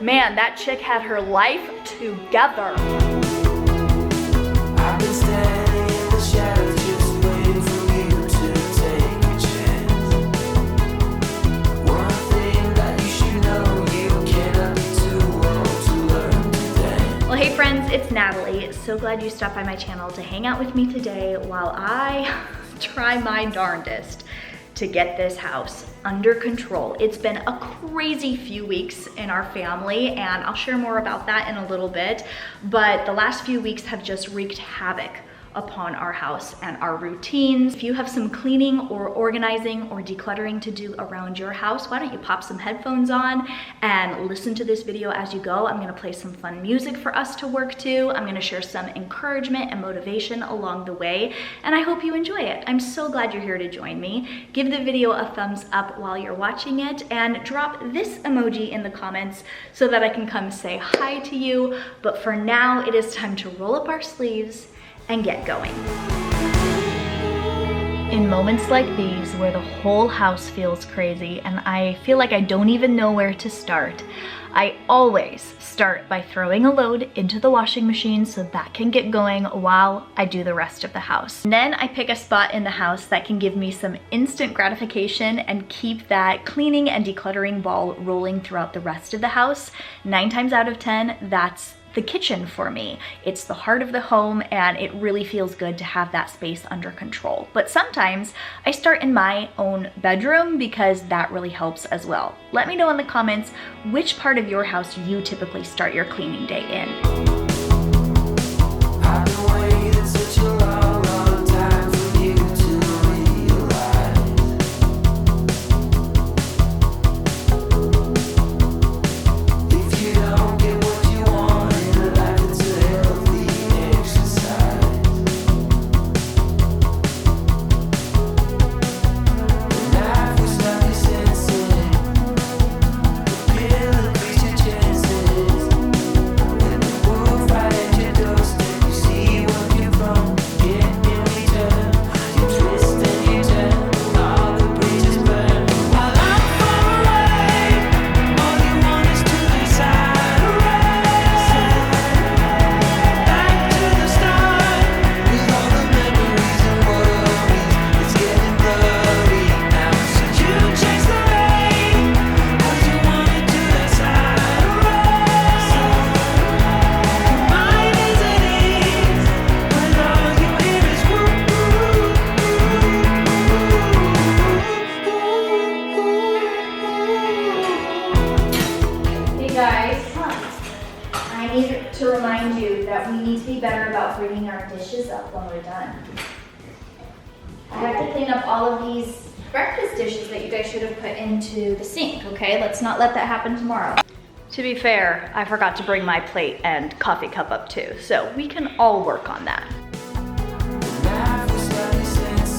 Man, that chick had her life together. I've been standing in the shadows just waiting for you to take a chance. One thing that you should know, you cannot be too old to learn to dance. Well, hey friends, it's Natalie. So glad you stopped by my channel to hang out with me today while I try my darndest to get this house under control. It's been a crazy few weeks in our family, and I'll share more about that in a little bit, but the last few weeks have just wreaked havoc upon our house and our routines. If you have some cleaning or organizing or decluttering to do around your house, why don't you pop some headphones on and listen to this video as you go. I'm gonna play some fun music for us to work to. I'm gonna share some encouragement and motivation along the way, and I hope you enjoy it. I'm so glad you're here to join me. Give the video a thumbs up while you're watching it, and drop this emoji in the comments so that I can come say hi to you. But for now, it is time to roll up our sleeves and get going. In moments like these where the whole house feels crazy and I feel like I don't even know where to start, I always start by throwing a load into the washing machine so that can get going while I do the rest of the house. And then I pick a spot in the house that can give me some instant gratification and keep that cleaning and decluttering ball rolling throughout the rest of the house. 9 times out of 10, that's the kitchen for me. It's the heart of the home, and it really feels good to have that space under control. But sometimes I start in my own bedroom because that really helps as well. Let me know in the comments which part of your house you typically start your cleaning day in. I've been waiting such a long, long time for you to realize. If you don't get what you want in a life, it's a healthy exercise. The knife will stop your senses. The pill increase your chances. When the wolf right at your doorstep, you see what you're from. Get in return, you twist and you turn, all the bridges burn. While I'm far away, all you want is to decide a race. Back to the start, with all the memories and worries. It's getting blurry now. Should you chase the rain, 'cause you wanted to decide a race? Your mind is at ease when all you hear is woo. Hey guys, I need to remind you that we need to be better about bringing our dishes up when we're done. I have to clean up all of these breakfast dishes that you guys should have put into the sink, okay? Let's not let that happen tomorrow. To be fair, I forgot to bring my plate and coffee cup up too, so we can all work on that. Knife will stop your senses.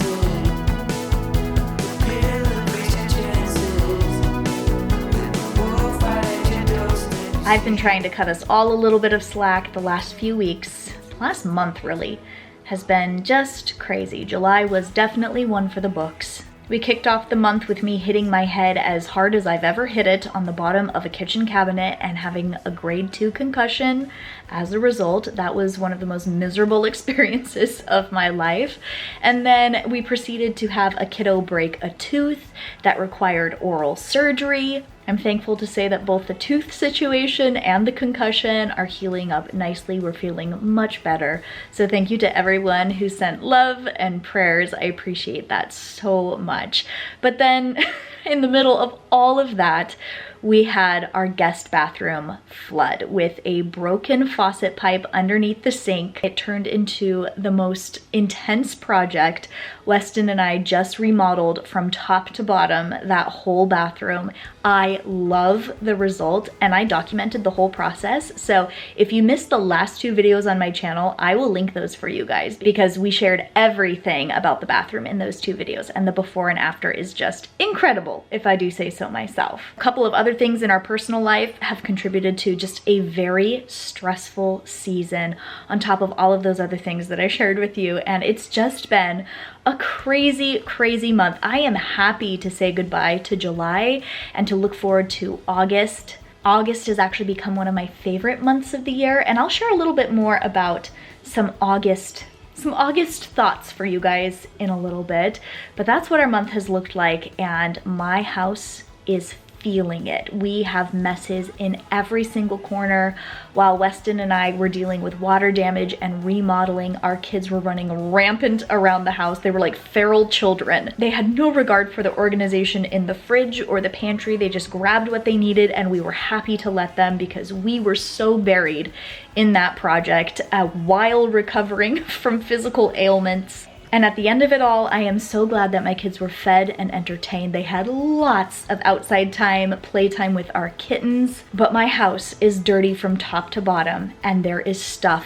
The pill increase your chances. When the wolf right at your doorstep. I've been trying to cut us all a little bit of slack the last few weeks. Last month really has been just crazy. July was definitely one for the books. We kicked off the month with me hitting my head as hard as I've ever hit it on the bottom of a kitchen cabinet and having a grade 2 concussion. As a result, that was one of the most miserable experiences of my life. And then we proceeded to have a kiddo break a tooth that required oral surgery. I'm thankful to say that both the tooth situation and the concussion are healing up nicely. We're feeling much better. So thank you to everyone who sent love and prayers. I appreciate that so much. But then in the middle of all of that, we had our guest bathroom flood with a broken faucet pipe underneath the sink. It turned into the most intense project. Weston and I just remodeled from top to bottom that whole bathroom. I love the result, and I documented the whole process. So if you missed the last 2 videos on my channel, I will link those for you guys because we shared everything about the bathroom in those 2 videos, and the before and after is just incredible, if I do say so myself. A couple of other things in our personal life have contributed to just a very stressful season on top of all of those other things that I shared with you, and it's just been a crazy, crazy month. I am happy to say goodbye to July and to look forward to August. August has actually become one of my favorite months of the year, and I'll share a little bit more about some August thoughts for you guys in a little bit. But that's what our month has looked like, and my house is feeling it. We have messes in every single corner. While Weston and I were dealing with water damage and remodeling, our kids were running rampant around the house. They were like feral children. They had no regard for the organization in the fridge or the pantry. They just grabbed what they needed, and we were happy to let them because we were so buried in that project while recovering from physical ailments. And at the end of it all, I am so glad that my kids were fed and entertained. They had lots of outside time, playtime with our kittens, but my house is dirty from top to bottom, and there is stuff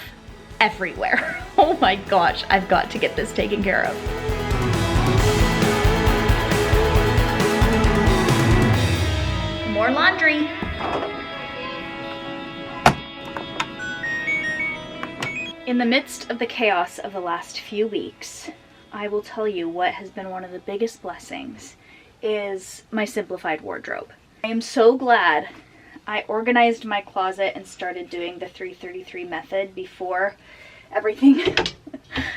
everywhere. Oh my gosh, I've got to get this taken care of. More laundry. In the midst of the chaos of the last few weeks, I will tell you what has been one of the biggest blessings is my simplified wardrobe. I am so glad I organized my closet and started doing the 333 method before everything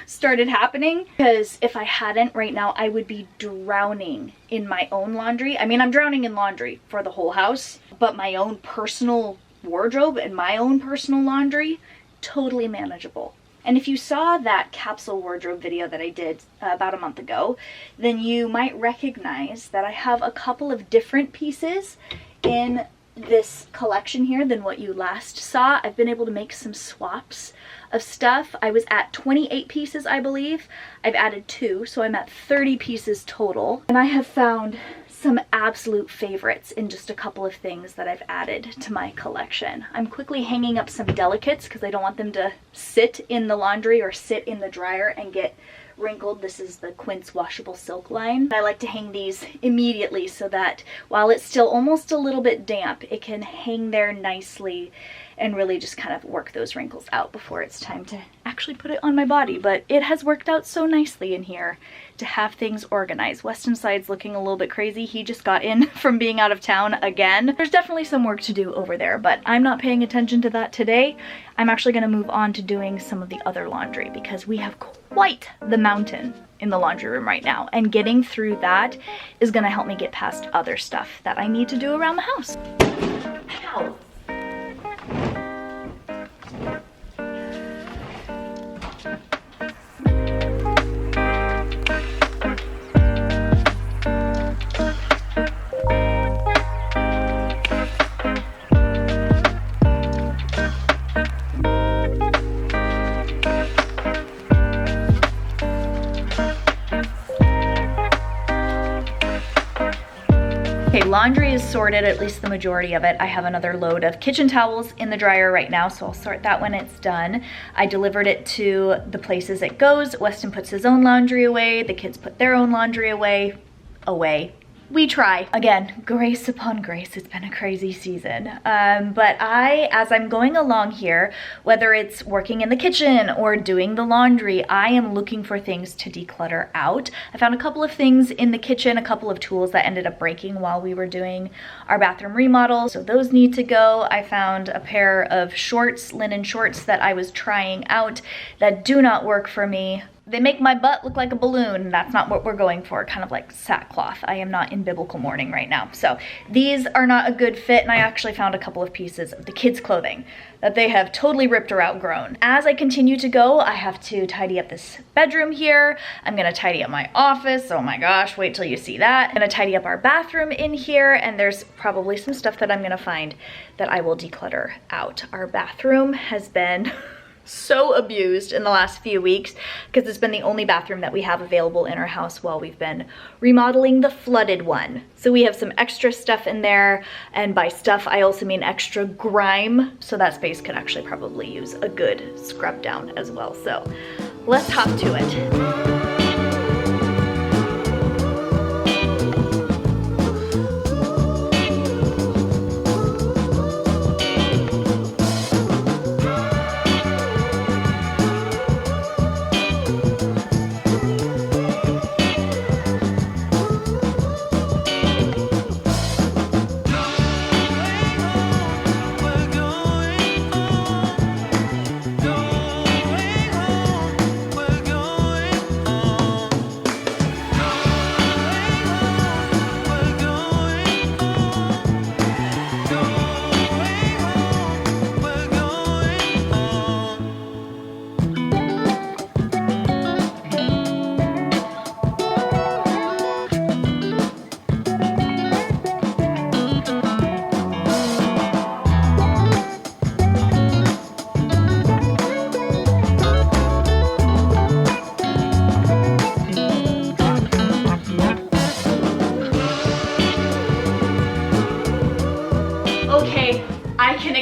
started happening, because if I hadn't right now, I would be drowning in my own laundry. I mean, I'm drowning in laundry for the whole house, but my own personal wardrobe and my own personal laundry, totally manageable. And if you saw that capsule wardrobe video that I did about a month ago, then you might recognize that I have a couple of different pieces in this collection here than what you last saw. I've been able to make some swaps of stuff. I was at 28 pieces, I believe. I've added 2, so I'm at 30 pieces total. And I have found some absolute favorites in just a couple of things that I've added to my collection. I'm quickly hanging up some delicates because I don't want them to sit in the laundry or sit in the dryer and get wrinkled. This is the Quince washable silk line. I like to hang these immediately so that while it's still almost a little bit damp, it can hang there nicely and really just kind of work those wrinkles out before it's time to actually put it on my body. But it has worked out so nicely in here to have things organized. Weston's side's looking a little bit crazy. He just got in from being out of town again. There's definitely some work to do over there, but I'm not paying attention to that today. I'm actually gonna move on to doing some of the other laundry because we have quite the mountain in the laundry room right now, and getting through that is gonna help me get past other stuff that I need to do around the house. Ow. Okay, laundry is sorted, at least the majority of it. I have another load of kitchen towels in the dryer right now, so I'll sort that when it's done. I delivered it to the places it goes. Weston puts his own laundry away, the kids put their own laundry away. We try. Again, grace upon grace. It's been a crazy season. But as I'm going along here, whether it's working in the kitchen or doing the laundry, I am looking for things to declutter out. I found a couple of things in the kitchen, a couple of tools that ended up breaking while we were doing our bathroom remodel, so those need to go. I found a pair of shorts, linen shorts that I was trying out that do not work for me. They make my butt look like a balloon, and that's not what we're going for, kind of like sackcloth. I am not in biblical mourning right now. So these are not a good fit, and I actually found a couple of pieces of the kids' clothing that they have totally ripped or outgrown. As I continue to go, I have to tidy up this bedroom here. I'm gonna tidy up my office. Oh my gosh, wait till you see that. I'm gonna tidy up our bathroom in here, and there's probably some stuff that I'm gonna find that I will declutter out. Our bathroom has been so abused in the last few weeks because it's been the only bathroom that we have available in our house while we've been remodeling the flooded one. So we have some extra stuff in there, and by stuff I also mean extra grime, so that space could actually probably use a good scrub down as well. So let's hop to it.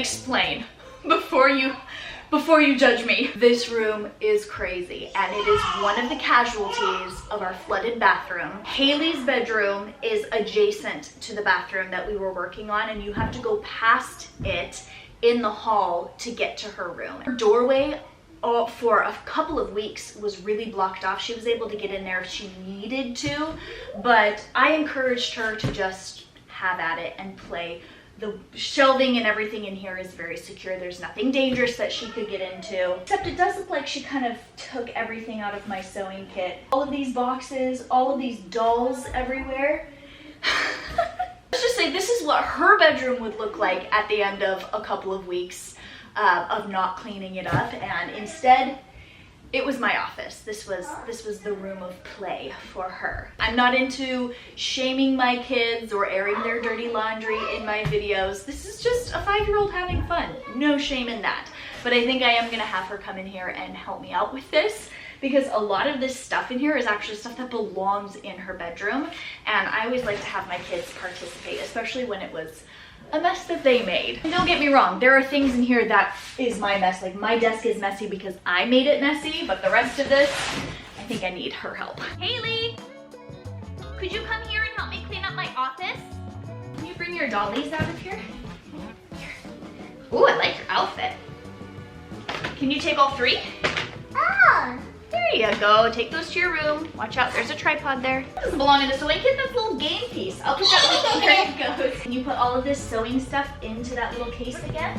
explain before you judge me. This room is crazy, and it is one of the casualties of our flooded bathroom. Haley's bedroom is adjacent to the bathroom that we were working on, and you have to go past it in the hall to get to her room. Her doorway for a couple of weeks was really blocked off. She was able to get in there if she needed to, but I encouraged her to just have at it and play. The shelving and everything in here is very secure. There's nothing dangerous that she could get into, except it does look like she kind of took everything out of my sewing kit. All of these boxes, all of these dolls everywhere. Let's just say this is what her bedroom would look like at the end of a couple of weeks of not cleaning it up, and instead it was my office. This was the room of play for her. I'm not into shaming my kids or airing their dirty laundry in my videos. This is just a 5-year-old having fun. No shame in that. But I think I am gonna have her come in here and help me out with this, because a lot of this stuff in here is actually stuff that belongs in her bedroom. And I always like to have my kids participate, especially when it was a mess that they made. And don't get me wrong, there are things in here that is my mess. Like my desk is messy because I made it messy, but the rest of this, I think I need her help. Haley, could you come here and help me clean up my office? Can you bring your dollies out of here? Here. Ooh, I like your outfit. Can you take all 3? Oh. There you go. Take those to your room. Watch out, there's a tripod there. That doesn't belong in a sewing kit. That's a little game piece. I'll put that little, there it goes. Can you put all of this sewing stuff into that little case again?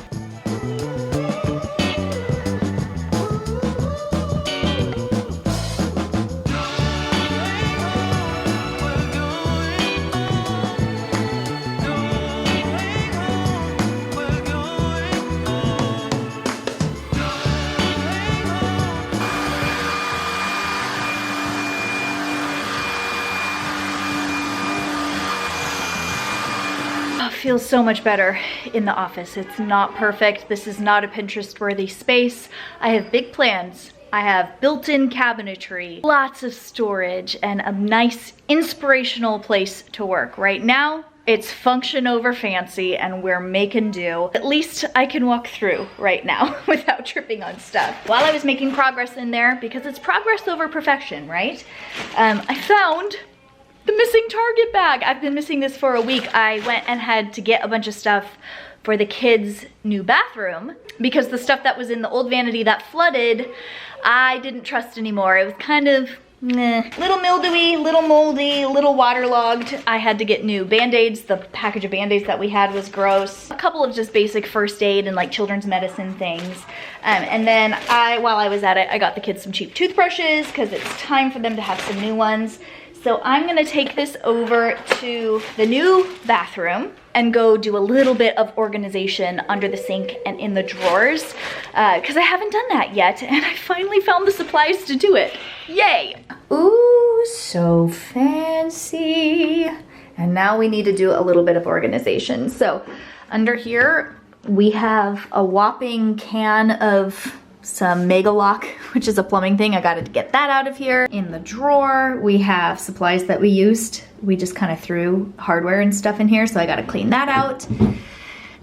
Feels so much better in the office. It's not perfect. This is not a Pinterest-worthy space. I have big plans. I have built-in cabinetry, lots of storage, and a nice inspirational place to work. Right now, it's function over fancy, and we're making do. At least I can walk through right now without tripping on stuff. While I was making progress in there, because it's progress over perfection, right? I found the missing Target bag. I've been missing this for a week. I went and had to get a bunch of stuff for the kids' new bathroom because the stuff that was in the old vanity that flooded, I didn't trust anymore. It was kind of little mildewy, little moldy, little waterlogged. I had to get new Band-Aids. The package of Band-Aids that we had was gross. A couple of just basic first aid and like children's medicine things. And then while I was at it, I got the kids some cheap toothbrushes because it's time for them to have some new ones. So I'm gonna take this over to the new bathroom and go do a little bit of organization under the sink and in the drawers because I haven't done that yet, and I finally found the supplies to do it. Yay! Ooh, so fancy. And now we need to do a little bit of organization. So under here, we have a whopping can of some Mega Lock, which is a plumbing thing. I got to get that out of here. In the drawer, we have supplies that we used. We just kind of threw hardware and stuff in here, so I got to clean that out.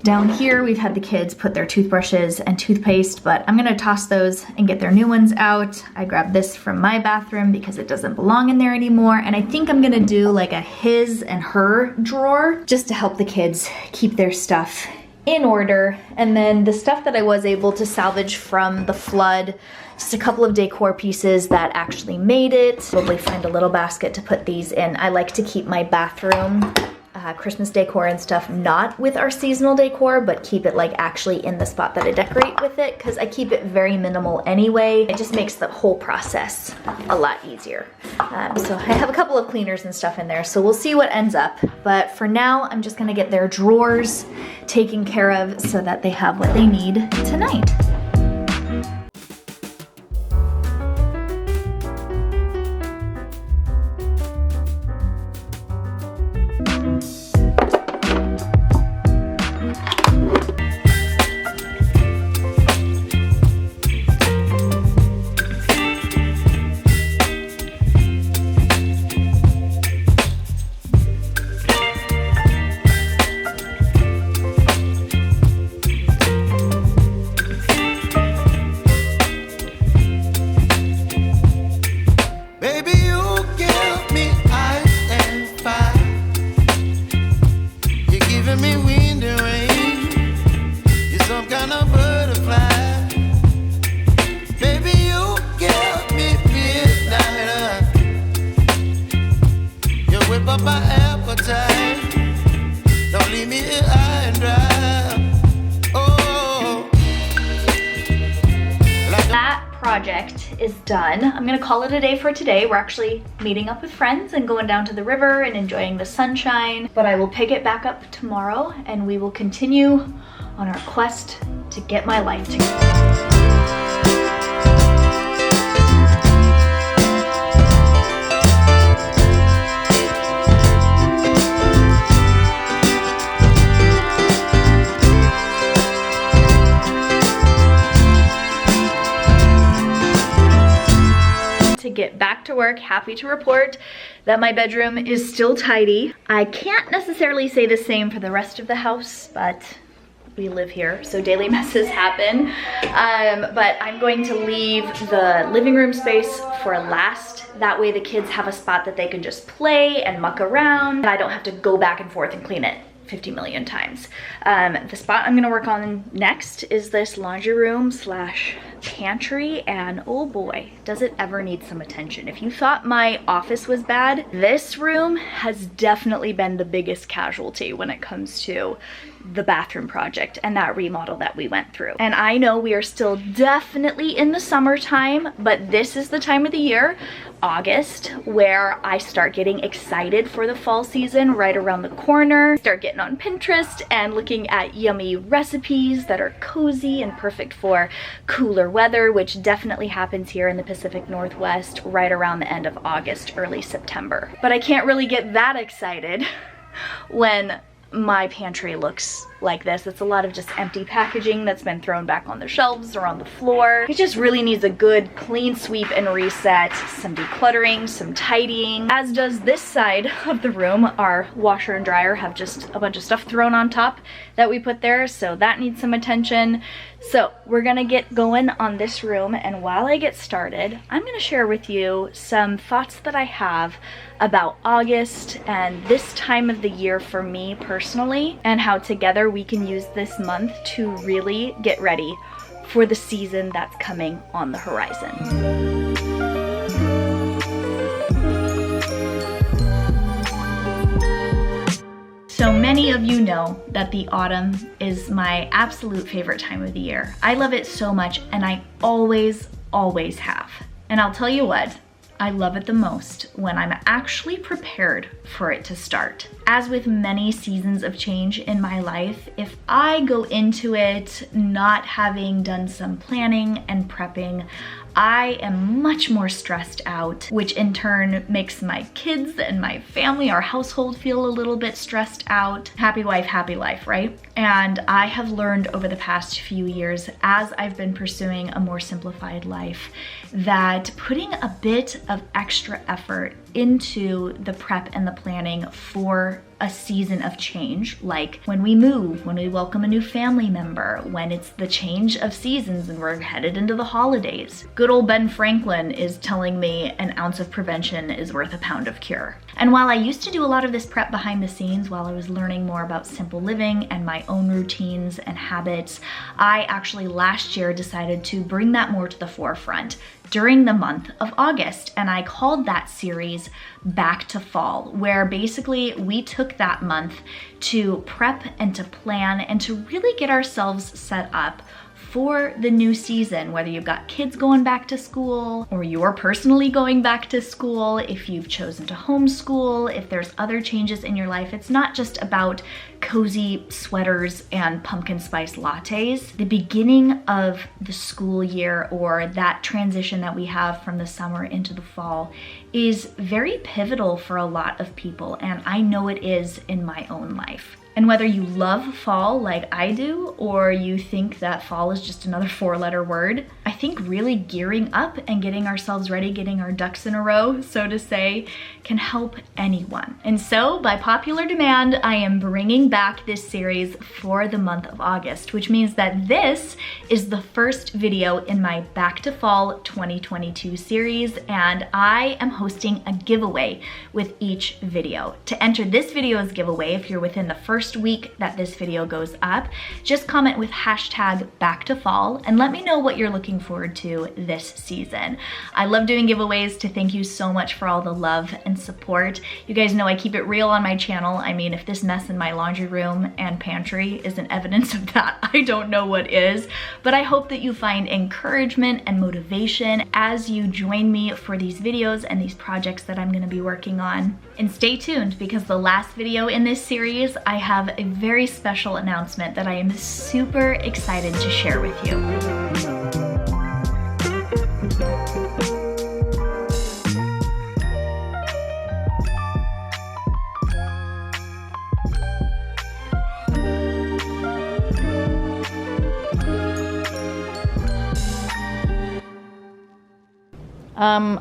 Down here, we've had the kids put their toothbrushes and toothpaste, but I'm gonna toss those and get their new ones out. I grabbed this from my bathroom because it doesn't belong in there anymore, and I think I'm gonna do like a his and her drawer just to help the kids keep their stuff in order. And then the stuff that I was able to salvage from the flood, just a couple of decor pieces that actually made it. Probably find a little basket to put these in. I like to keep my bathroom Christmas decor and stuff not with our seasonal decor, but keep it like actually in the spot that I decorate with it, because I keep it very minimal anyway. It just makes the whole process a lot easier. So I have a couple of cleaners and stuff in there, so we'll see what ends up. But for now, I'm just gonna get their drawers taken care of so that they have what they need tonight. kind of butterfly. Baby, you give me midnight. You whip up my appetite. Don't leave me here high and dry. Oh, That project is done. I'm gonna call it a day for today. We're actually meeting up with friends and going down to the river and enjoying the sunshine. But I will pick it back up tomorrow and we will continue on our quest to get my life together. Get back to work. Happy to report that my bedroom is still tidy. I can't necessarily say the same for the rest of the house, but we live here, so daily messes happen. But I'm going to leave the living room space for last. That way the kids have a spot that they can just play and muck around, and I don't have to go back and forth and clean it 50 million times. The spot I'm gonna work on next is this laundry room slash pantry, and oh boy, does it ever need some attention. If you thought my office was bad, this room has definitely been the biggest casualty when it comes to the bathroom project and that remodel that we went through. And I know we are still definitely in the summertime, but this is the time of the year, August, where I start getting excited for the fall season right around the corner. Start getting on Pinterest and looking at yummy recipes that are cozy and perfect for cooler weather, which definitely happens here in the Pacific Northwest right around the end of August, early September. But I can't really get that excited when my pantry looks like this. It's a lot of just empty packaging that's been thrown back on the shelves or on the floor. It just really needs a good clean sweep and reset, some decluttering, some tidying, as does this side of the room. Our washer and dryer have just a bunch of stuff thrown on top that we put there, so that needs some attention. So we're gonna get going on this room, and while I get started, I'm gonna share with you some thoughts that I have about August and this time of the year for me personally, and how together we can use this month to really get ready for the season that's coming on the horizon. So many of you know that the autumn is my absolute favorite time of the year. I love it so much, and I always have. And I'll tell you what, I love it the most when I'm actually prepared for it to start. As with many seasons of change in my life, if I go into it not having done some planning and prepping, I am much more stressed out, which in turn makes my kids and my family, our household, feel a little bit stressed out. Happy wife, happy life, right? And I have learned over the past few years, as I've been pursuing a more simplified life, that putting a bit of extra effort into the prep and the planning for a season of change, like when we move, when we welcome a new family member, when it's the change of seasons and we're headed into the holidays. Good old Ben Franklin is telling me an ounce of prevention is worth a pound of cure. And while I used to do a lot of this prep behind the scenes while I was learning more about simple living and my own routines and habits, I actually last year decided to bring that more to the forefront during the month of August. And I called that series Back to Fall, where basically we took that month to prep and to plan and to really get ourselves set up for the new season, whether you've got kids going back to school or you're personally going back to school, if you've chosen to homeschool, if there's other changes in your life. It's not just about cozy sweaters and pumpkin spice lattes. The beginning of the school year, or that transition that we have from the summer into the fall, is very pivotal for a lot of people, and I know it is in my own life. And whether you love fall like I do, or you think that fall is just another four-letter word, I think really gearing up and getting ourselves ready, getting our ducks in a row, so to say, can help anyone. And so by popular demand, I am bringing back this series for the month of August, which means that this is the first video in my Back to Fall 2022 series, and I am hosting a giveaway with each video. To enter this video's giveaway, if you're within the first week that this video goes up, just comment with hashtag Back to Fall and let me know what you're looking forward to this season. I love doing giveaways. To thank you so much for all the love and support. You guys know I keep it real on my channel. I mean, if this mess in my laundry room and pantry isn't evidence of that, I don't know what is. But I hope that you find encouragement and motivation as you join me for these videos and these projects that I'm gonna be working on. And stay tuned, because the last video in this series, I have a very special announcement that I am super excited to share with you.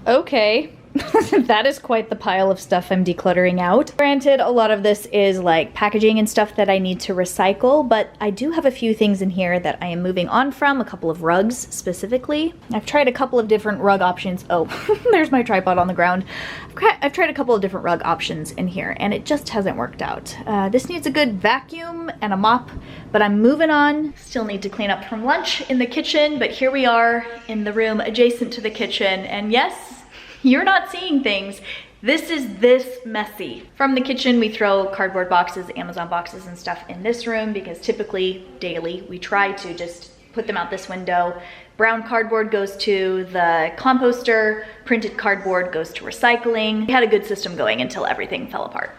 Okay. That is quite the pile of stuff I'm decluttering out. Granted, a lot of this is like packaging and stuff that I need to recycle, but I do have a few things in here that I am moving on from, a couple of rugs specifically. I've tried a couple of different rug options. Oh, there's my tripod on the ground. I've tried a couple of different rug options in here, and it just hasn't worked out. This needs a good vacuum and a mop, but I'm moving on. Still need to clean up from lunch in the kitchen, but here we are in the room adjacent to the kitchen, and yes, you're not seeing things. This is this messy. From the kitchen, we throw cardboard boxes, Amazon boxes and stuff in this room because typically, daily, we try to just put them out this window. Brown cardboard goes to the composter, printed cardboard goes to recycling. We had a good system going until everything fell apart.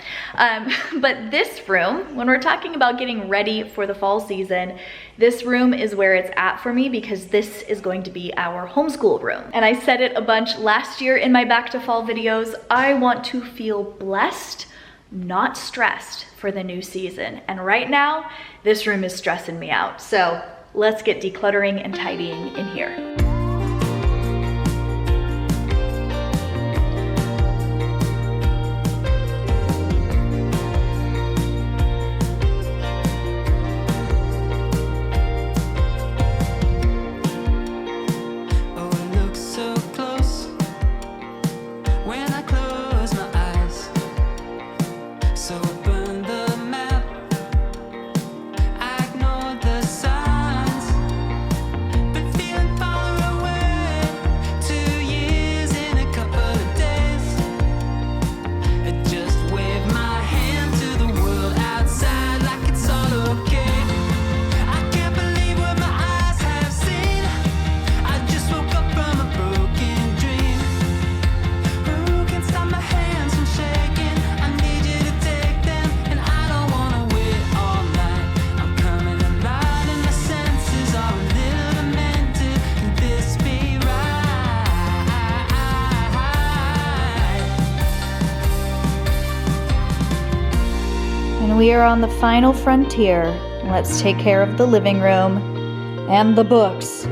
But this room, when we're talking about getting ready for the fall season, this room is where it's at for me because this is going to be our homeschool room. And I said it a bunch last year in my Back to Fall videos, I want to feel blessed, not stressed for the new season. And right now, this room is stressing me out. So let's get decluttering and tidying in here. We are on the final frontier. Let's take care of the living room and the books.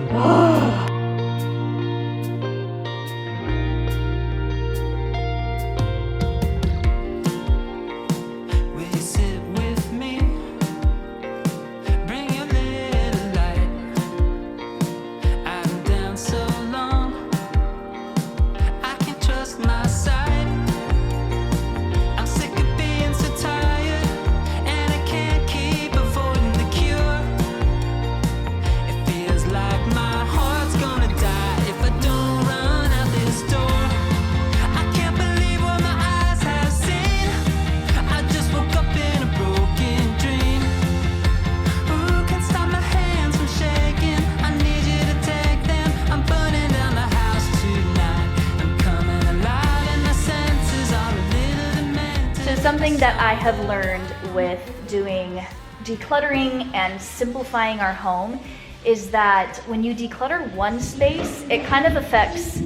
Something that I have learned with doing decluttering and simplifying our home is that when you declutter one space, it kind of affects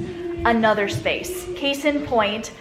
another space. Case in point,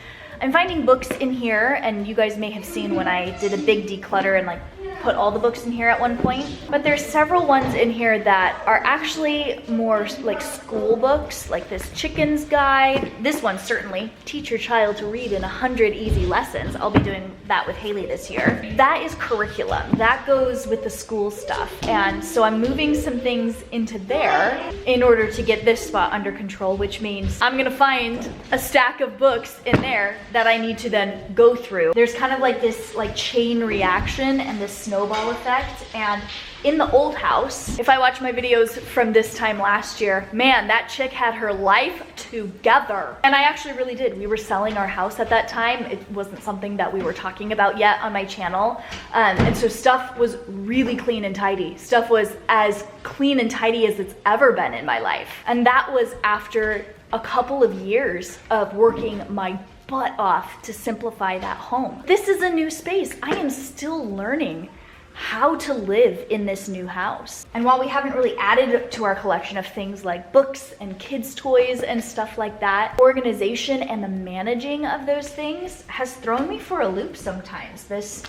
I'm finding books in here, and you guys may have seen when I did a big declutter and like put all the books in here at one point, but there's several ones in here that are actually more like school books, like this Chicken's Guide. This one certainly, Teach Your Child to Read in 100 Easy Lessons. I'll be doing that with Haley this year. That is curriculum. That goes with the school stuff. And so I'm moving some things into there in order to get this spot under control, which means I'm gonna find a stack of books in there that I need to then go through. There's kind of like this like chain reaction and this snowball effect. And in the old house, if I watch my videos from this time last year, man, that chick had her life together. And I actually really did. We were selling our house at that time. It wasn't something that we were talking about yet on my channel. And so stuff was really clean and tidy. Stuff was as clean and tidy as it's ever been in my life. And that was after a couple of years of working my butt off to simplify that home. This is a new space. I am still learning how to live in this new house. And while we haven't really added to our collection of things like books and kids' toys and stuff like that, organization and the managing of those things has thrown me for a loop sometimes. This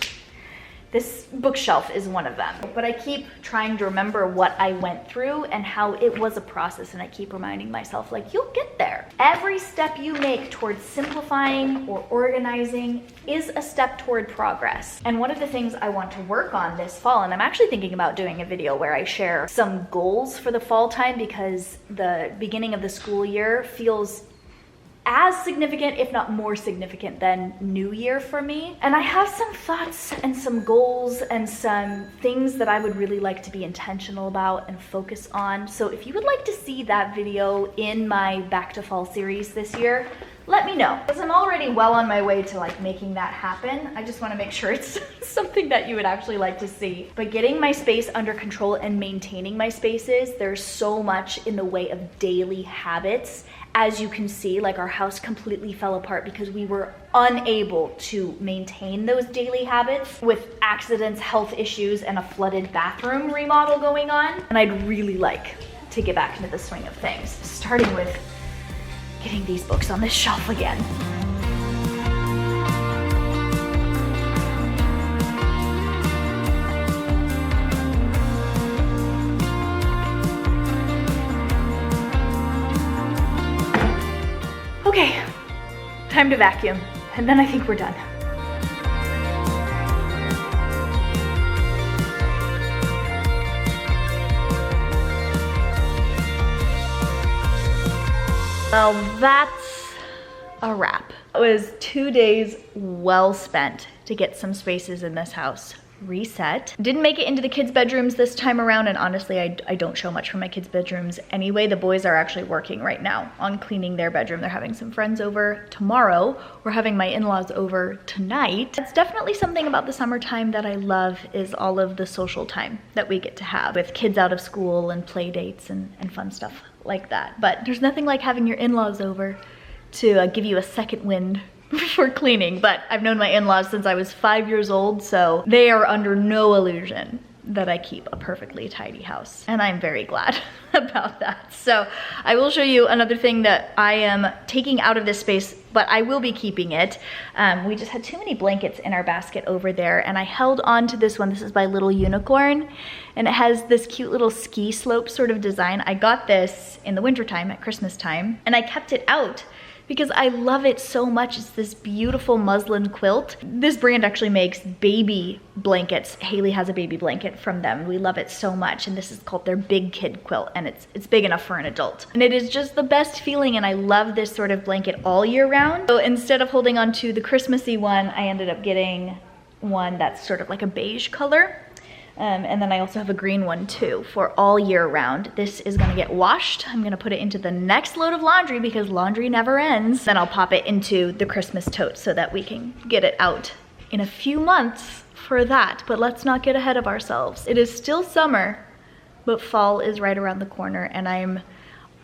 bookshelf is one of them. But I keep trying to remember what I went through and how it was a process, and I keep reminding myself, like, you'll get there. Every step you make towards simplifying or organizing is a step toward progress. And one of the things I want to work on this fall, and I'm actually thinking about doing a video where I share some goals for the fall time, because the beginning of the school year feels as significant, if not more significant, than New Year for me. And I have some thoughts and some goals and some things that I would really like to be intentional about and focus on. So if you would like to see that video in my Back to Fall series this year, let me know, because I'm already well on my way to like making that happen. I just want to make sure it's something that you would actually like to see. But getting my space under control and maintaining my spaces, there's so much in the way of daily habits. As you can see, like our house completely fell apart because we were unable to maintain those daily habits with accidents, health issues, and a flooded bathroom remodel going on. And I'd really like to get back into the swing of things, starting with getting these books on this shelf again. Okay, time to vacuum, and then I think we're done. Well, that's a wrap. It was 2 days well spent to get some spaces in this house reset. Didn't make it into the kids' bedrooms this time around, and honestly, I don't show much from my kids' bedrooms anyway. The boys are actually working right now on cleaning their bedroom. They're having some friends over tomorrow. We're having my in-laws over tonight. It's definitely something about the summertime that I love, is all of the social time that we get to have with kids out of school and play dates and fun stuff like that. But there's nothing like having your in-laws over to give you a second wind for cleaning. But I've known my in-laws since I was 5 years old, so they are under no illusion that I keep a perfectly tidy house, and I'm very glad about that. So I will show you another thing that I am taking out of this space, but I will be keeping it. We just had too many blankets in our basket over there, and I held on to this one. This is by Little Unicorn, and it has this cute little ski slope sort of design. I got this in the wintertime at Christmas time, and I kept it out because I love it so much. It's this beautiful muslin quilt. This brand actually makes baby blankets. Haley has a baby blanket from them. We love it so much, and this is called their Big Kid Quilt, and it's big enough for an adult. And it is just the best feeling, and I love this sort of blanket all year round. So instead of holding on to the Christmassy one, I ended up getting one that's sort of like a beige color. And then I also have a green one too for all year round. This is gonna get washed. I'm gonna put it into the next load of laundry because laundry never ends. Then I'll pop it into the Christmas tote so that we can get it out in a few months for that. But let's not get ahead of ourselves. It is still summer, but fall is right around the corner, and I'm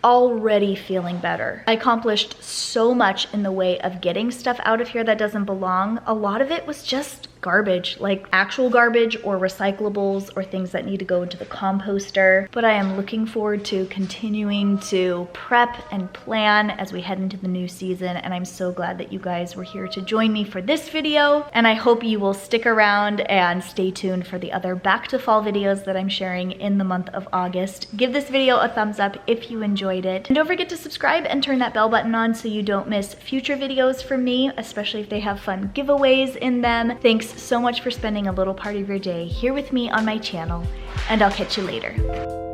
already feeling better. I accomplished so much in the way of getting stuff out of here that doesn't belong. A lot of it was just garbage, like actual garbage or recyclables or things that need to go into the composter. But I am looking forward to continuing to prep and plan as we head into the new season, and I'm so glad that you guys were here to join me for this video, and I hope you will stick around and stay tuned for the other back to fall videos that I'm sharing in the month of August. Give this video a thumbs up if you enjoyed it, and don't forget to subscribe and turn that bell button on so you don't miss future videos from me, especially if they have fun giveaways in them. Thanks so much for spending a little part of your day here with me on my channel, and I'll catch you later.